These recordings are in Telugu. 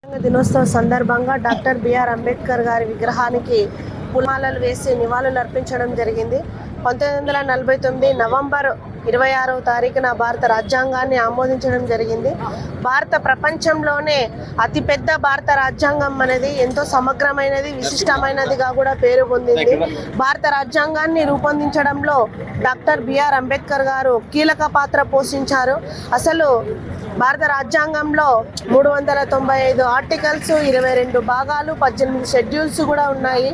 దినోత్సవ సందర్భంగా డాక్టర్ బిఆర్ అంబేద్కర్ గారి విగ్రహానికి పూలమాలలు వేసి నివాళులు అర్పించడం జరిగింది. 1949 నవంబర్ 26వ తారీఖున భారత రాజ్యాంగాన్ని ఆమోదించడం జరిగింది. ప్రపంచంలోనే అతిపెద్ద భారత రాజ్యాంగం అనేది ఎంతో సమగ్రమైనది, విశిష్టమైనదిగా కూడా పేరు పొందింది. భారత రాజ్యాంగాన్ని రూపొందించడంలో డాక్టర్ బిఆర్ అంబేద్కర్ గారు కీలక పాత్ర పోషించారు. అసలు భారత రాజ్యాంగంలో 395 ఆర్టికల్స్, 22 భాగాలు, 18 షెడ్యూల్స్ కూడా ఉన్నాయి.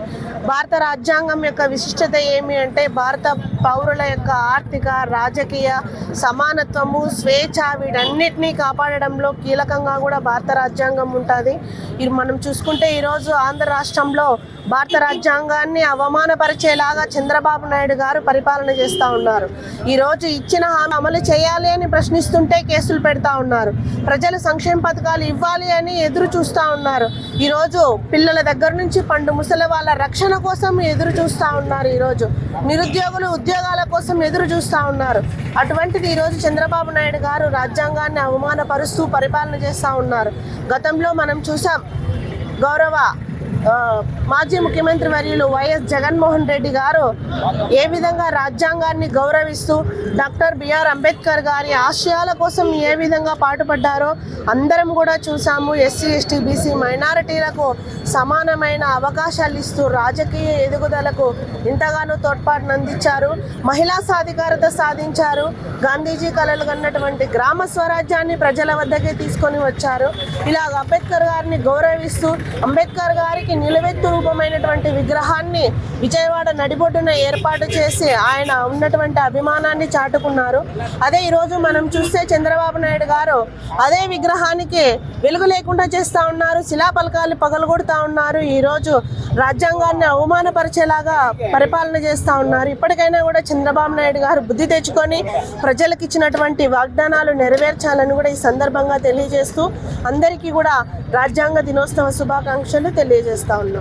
భారత రాజ్యాంగం యొక్క విశిష్టత ఏమి అంటే భారత పౌరుల యొక్క ఆర్థిక, రాజకీయ సమానత్వము, స్వేచ్ఛ వీటన్నిటినీ కాపాడడంలో కీలకంగా కూడా భారత రాజ్యాంగం ఉంటుంది. మనం చూసుకుంటే ఈరోజు ఆంధ్ర రాష్ట్రంలో భారత రాజ్యాంగాన్ని అవమానపరిచేలాగా చంద్రబాబు నాయుడు గారు పరిపాలన చేస్తూ ఉన్నారు. ఈరోజు ఇచ్చిన హామీ అమలు చేయాలి అని ప్రశ్నిస్తుంటే కేసులు పెడతా ఉన్నారు. ప్రజలు సంక్షేమ పథకాలు ఇవ్వాలి అని ఎదురు చూస్తూ ఉన్నారు. ఈరోజు పిల్లల దగ్గర నుంచి పండు ముసలి వాళ్ళ రక్షణ కోసం ఎదురు చూస్తూ ఉన్నారు. ఈరోజు నిరుద్యోగులు ఉద్యోగాల కోసం ఎదురు చూస్తూ ఉన్నారు. అటువంటిది ఈరోజు చంద్రబాబు నాయుడు గారు రాజ్యాంగాన్ని అవమానపరుస్తూ పరిపాలన చేస్తూ ఉన్నారు. గతంలో మనం చూసాం, గౌరవ మాజీ ముఖ్యమంత్రి వర్యులు వైఎస్ జగన్మోహన్ రెడ్డి గారు ఏ విధంగా రాజ్యాంగాన్ని గౌరవిస్తూ డాక్టర్ బిఆర్ అంబేద్కర్ గారి ఆశయాల కోసం ఏ విధంగా పాటుపడ్డారో అందరం కూడా చూసాము. ఎస్సీ, ఎస్టీ, బీసీ మైనారిటీలకు సమానమైన అవకాశాలు ఇస్తూ రాజకీయ ఎదుగుదలకు ఎంతగానో తోడ్పాటును అందించారు. మహిళా సాధికారత సాధించారు. గాంధీజీ కలలు కన్నటువంటి గ్రామ స్వరాజ్యాన్ని ప్రజల వద్దకే తీసుకొని వచ్చారు. ఇలా అంబేద్కర్ గారిని గౌరవిస్తూ అంబేద్కర్ గారికి నిలువెత్తు రూపమైనటువంటి విగ్రహాన్ని విజయవాడ నడిబొడ్డున ఏర్పాటు చేసి ఆయన ఉన్నటువంటి అభిమానాన్ని చాటుకున్నారు. అదే ఈరోజు మనం చూస్తే చంద్రబాబు నాయుడు గారు అదే విగ్రహానికి వెలుగు లేకుండా చేస్తూ ఉన్నారు. శిలాఫలకాలు పగలగొడుతూ ఉన్నారు. ఈరోజు రాజ్యాంగాన్ని అవమానపరిచేలాగా పరిపాలన చేస్తూ ఉన్నారు. ఇప్పటికైనా కూడా చంద్రబాబు నాయుడు గారు బుద్ధి తెచ్చుకొని ప్రజలకు ఇచ్చినటువంటి వాగ్దానాలు నెరవేర్చాలని కూడా ఈ సందర్భంగా తెలియజేస్తూ అందరికీ కూడా రాజ్యాంగ దినోత్సవ శుభాకాంక్షలు తెలియజేస్తా ఉన్నాం.